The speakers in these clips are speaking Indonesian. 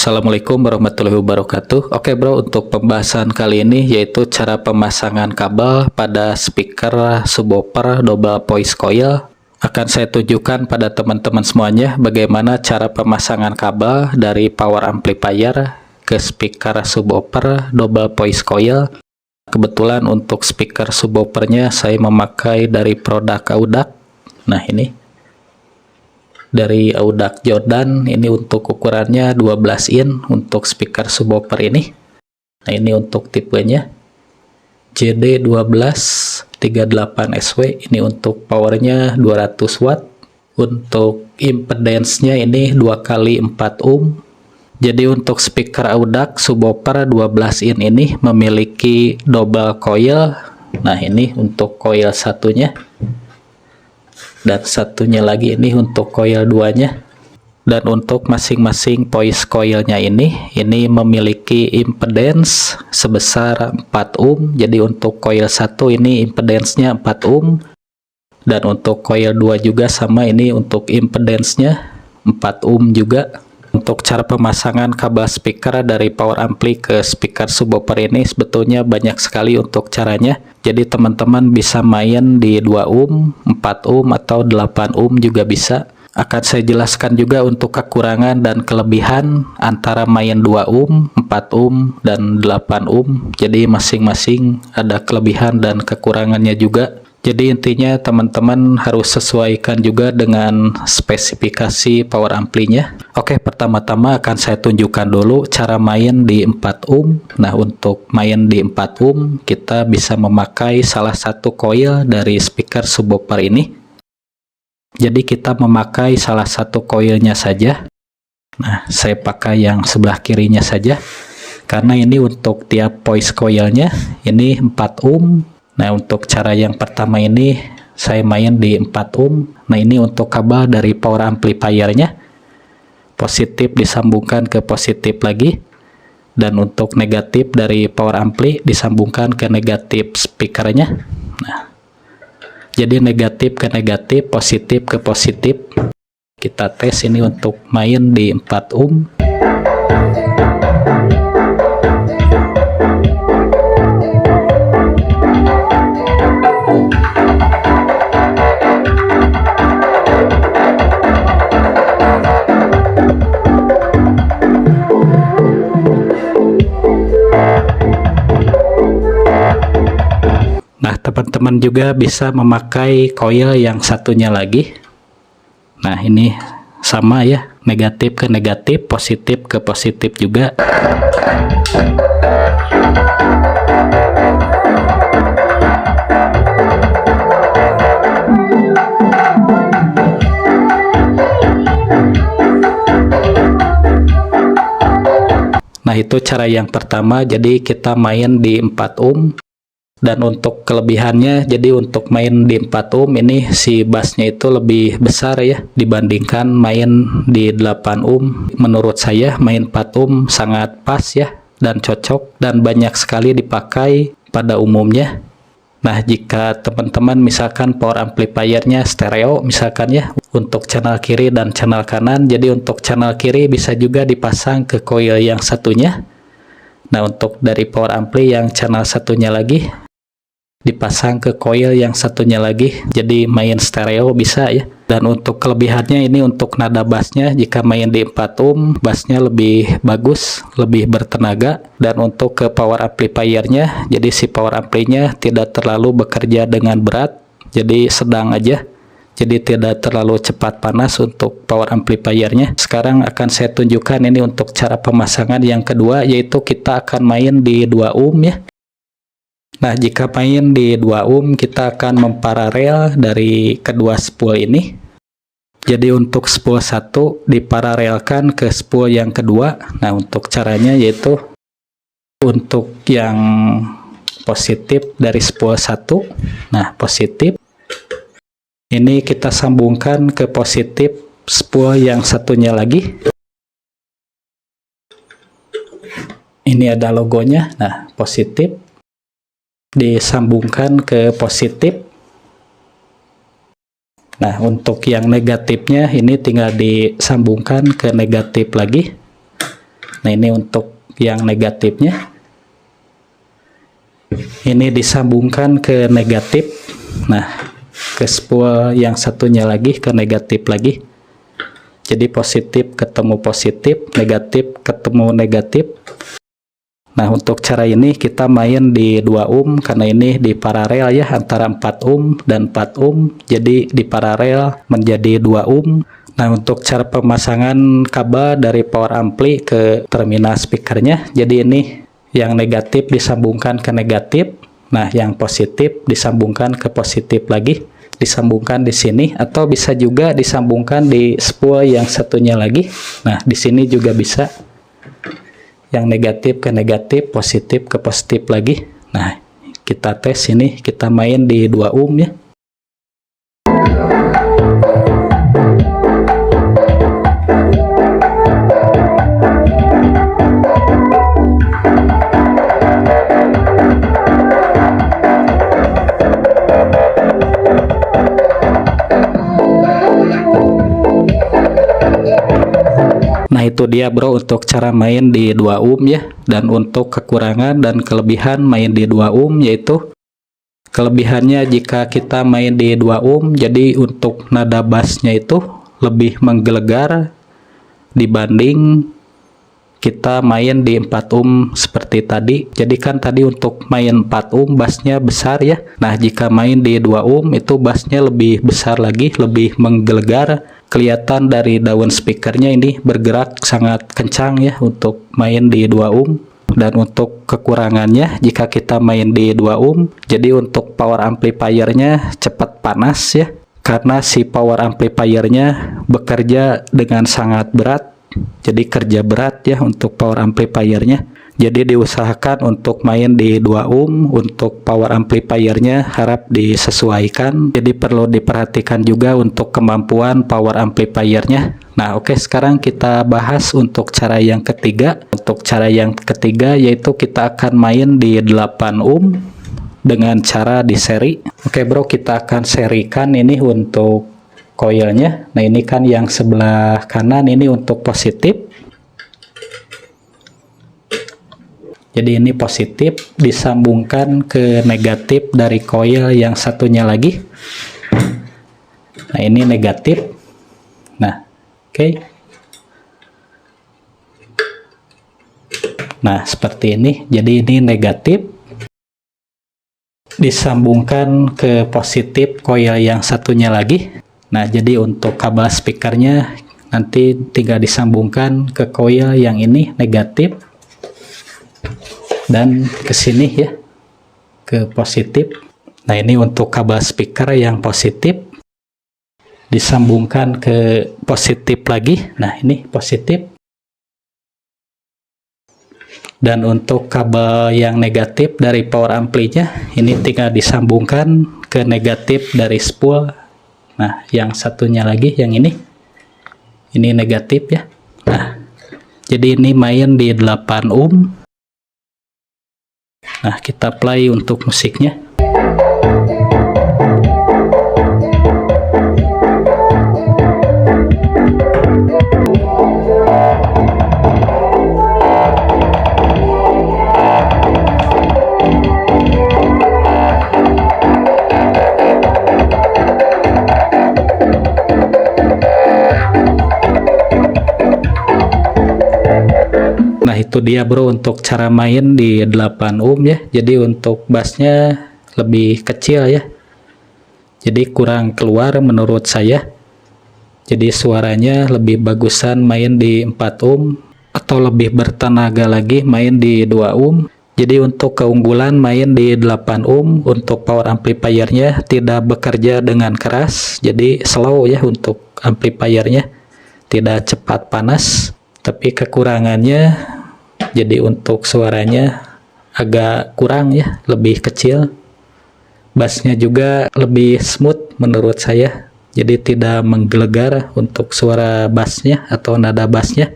Assalamualaikum warahmatullahi wabarakatuh. Oke bro, untuk pembahasan kali ini yaitu cara pemasangan kabel pada speaker subwoofer double voice coil. Akan saya tunjukkan pada teman-teman semuanya bagaimana cara pemasangan kabel dari power amplifier ke speaker subwoofer double voice coil. Kebetulan untuk speaker subwoofernya saya memakai dari produk Audac. Nah ini dari Audac Jordan, ini untuk ukurannya 12 in untuk speaker subwoofer ini. Nah ini untuk tipenya JD1238SW, ini untuk powernya 200 watt. Untuk impedance-nya ini 2 kali 4 ohm. Jadi untuk speaker Audac subwoofer 12 in ini memiliki double coil. Nah ini untuk coil satunya, dan satunya lagi ini untuk coil 2-nya. Dan untuk masing-masing voice coilnya ini memiliki impedance sebesar 4 ohm. Jadi untuk coil 1 ini impedance-nya 4 ohm, dan untuk coil 2 juga sama, ini untuk impedance-nya 4 ohm juga. Untuk cara pemasangan kabel speaker dari power ampli ke speaker subwoofer ini sebetulnya banyak sekali untuk caranya. Jadi teman-teman bisa main di 2 ohm, 4 ohm, atau 8 ohm juga bisa. Akan saya jelaskan juga untuk kekurangan dan kelebihan antara main 2 ohm, 4 ohm, dan 8 ohm. Jadi masing-masing ada kelebihan dan kekurangannya juga. Jadi intinya teman-teman harus sesuaikan juga dengan spesifikasi power amplinya. Oke, pertama-tama akan saya tunjukkan dulu cara main di 4 ohm. Nah, untuk main di 4 ohm, kita bisa memakai salah satu coil dari speaker subwoofer ini. Jadi kita memakai salah satu coilnya saja. Nah, saya pakai yang sebelah kirinya saja, karena ini untuk tiap voice coilnya ini 4 ohm. Nah, untuk cara yang pertama ini saya main di 4 ohm. Nah, ini untuk kabel dari power amplifiernya. Positif disambungkan ke positif lagi. Dan untuk negatif dari power ampli disambungkan ke negatif speakernya. Nah, jadi negatif ke negatif, positif ke positif. Kita tes ini untuk main di 4 ohm. Nah, teman-teman juga bisa memakai coil yang satunya lagi. Nah, ini sama ya, negatif ke negatif, positif ke positif juga. Nah, itu cara yang pertama, jadi kita main di 4 ohm. Dan untuk kelebihannya, jadi untuk main di 4 ohm ini si bassnya itu lebih besar ya dibandingkan main di 8 ohm. Menurut saya main 4 ohm sangat pas ya dan cocok dan banyak sekali dipakai pada umumnya. Nah, jika teman-teman misalkan power amplifiernya stereo misalkan ya, untuk channel kiri dan channel kanan, jadi untuk channel kiri bisa juga dipasang ke coil yang satunya. Nah, untuk dari power ampli yang channel satunya lagi dipasang ke coil yang satunya lagi, jadi main stereo bisa ya. Dan untuk kelebihannya ini untuk nada bassnya, jika main di 4 ohm bassnya lebih bagus, lebih bertenaga. Dan untuk ke power amplifiernya, jadi si power amplinya tidak terlalu bekerja dengan berat, jadi sedang aja, jadi tidak terlalu cepat panas untuk power amplifiernya. Sekarang akan saya tunjukkan ini untuk cara pemasangan yang kedua, yaitu kita akan main di 2 ohm ya. Nah, jika main di 2 ohm, kita akan memparalel dari kedua spool ini. Jadi untuk spool 1 diparalelkan ke spool yang kedua. Nah, untuk caranya yaitu untuk yang positif dari spool 1. Nah, positif. Ini kita sambungkan ke positif spool yang satunya lagi. Ini ada logonya. Nah, positif disambungkan ke positif. Nah, untuk yang negatifnya ini tinggal disambungkan ke negatif lagi. Nah, ini untuk yang negatifnya. Ini disambungkan ke negatif. Nah, ke spool yang satunya lagi ke negatif lagi. Jadi positif ketemu positif, negatif ketemu negatif. Nah, untuk cara ini kita main di 2 ohm karena ini di paralel ya, antara 4 ohm dan 4 ohm. Jadi di paralel menjadi 2 ohm. Nah, untuk cara pemasangan kabel dari power ampli ke terminal speakernya, jadi ini yang negatif disambungkan ke negatif. Nah, yang positif disambungkan ke positif lagi, disambungkan di sini, atau bisa juga disambungkan di spool yang satunya lagi. Nah, di sini juga bisa. Yang negatif ke negatif, positif ke positif lagi. Nah, kita tes ini, kita main di 2 ohm ya. Nah, itu dia bro untuk cara main di 2 ohm ya. Dan untuk kekurangan dan kelebihan main di 2 ohm, yaitu kelebihannya jika kita main di 2 ohm, jadi untuk nada bassnya itu lebih menggelegar dibanding kita main di 4 ohm seperti tadi. Jadi kan tadi untuk main 4 ohm bassnya besar ya. Nah, jika main di 2 ohm itu bassnya lebih besar lagi, lebih menggelegar. Kelihatan dari daun speakernya ini bergerak sangat kencang ya untuk main di 2 ohm. Dan untuk kekurangannya jika kita main di 2 ohm, jadi untuk power amplifiernya cepat panas ya. Karena si power amplifiernya bekerja dengan sangat berat. Jadi kerja berat ya untuk power amplifiernya. Jadi diusahakan untuk main di 2 ohm. Untuk power amplifiernya harap disesuaikan. Jadi perlu diperhatikan juga untuk kemampuan power amplifiernya. Nah, oke, sekarang kita bahas untuk cara yang ketiga. Untuk cara yang ketiga yaitu kita akan main di 8 ohm dengan cara di seri. Oke bro, kita akan serikan ini untuk koilnya. Nah, ini kan yang sebelah kanan ini untuk positif. Jadi ini positif disambungkan ke negatif dari koil yang satunya lagi. Nah, ini negatif. Nah, oke. Nah, seperti ini. Jadi ini negatif disambungkan ke positif koil yang satunya lagi. Nah, jadi untuk kabel speakernya nanti tinggal disambungkan ke koil yang ini negatif dan ke sini ya, ke positif. Nah, ini untuk kabel speaker yang positif disambungkan ke positif lagi. Nah, ini positif. Dan untuk kabel yang negatif dari power amplinya ini tinggal disambungkan ke negatif dari spool. Nah, yang satunya lagi yang ini negatif ya. Nah, jadi ini main di 8 ohm. Nah, kita play untuk musiknya. Nah, itu dia bro untuk cara main di 8 ohm ya. Jadi untuk bassnya lebih kecil ya. Jadi kurang keluar menurut saya. Jadi suaranya lebih bagusan main di 4 ohm atau lebih bertenaga lagi main di 2 ohm. Jadi untuk keunggulan main di 8 ohm, untuk power amplifiernya tidak bekerja dengan keras. Jadi slow ya untuk amplifiernya. Tidak cepat panas. Tapi kekurangannya jadi untuk suaranya agak kurang ya, lebih kecil. Bassnya juga lebih smooth menurut saya. Jadi tidak menggelegar untuk suara bassnya atau nada bassnya.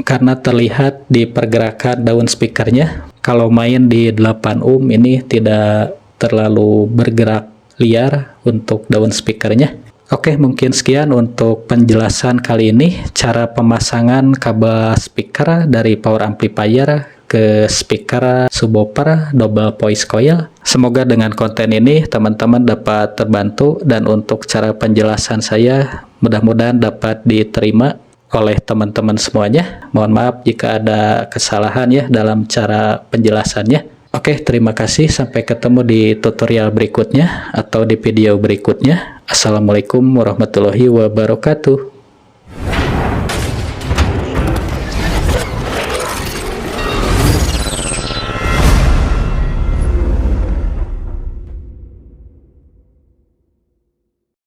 Karena terlihat di pergerakan daun speakernya, kalau main di 8 ohm ini tidak terlalu bergerak liar untuk daun speakernya. Oke, mungkin sekian untuk penjelasan kali ini, cara pemasangan kabel speaker dari power amplifier ke speaker subwoofer double voice coil. Semoga dengan konten ini teman-teman dapat terbantu, dan untuk cara penjelasan saya mudah-mudahan dapat diterima oleh teman-teman semuanya. Mohon maaf jika ada kesalahan ya dalam cara penjelasannya. Oke, terima kasih. Sampai ketemu di tutorial berikutnya atau di video berikutnya. Assalamualaikum warahmatullahi wabarakatuh.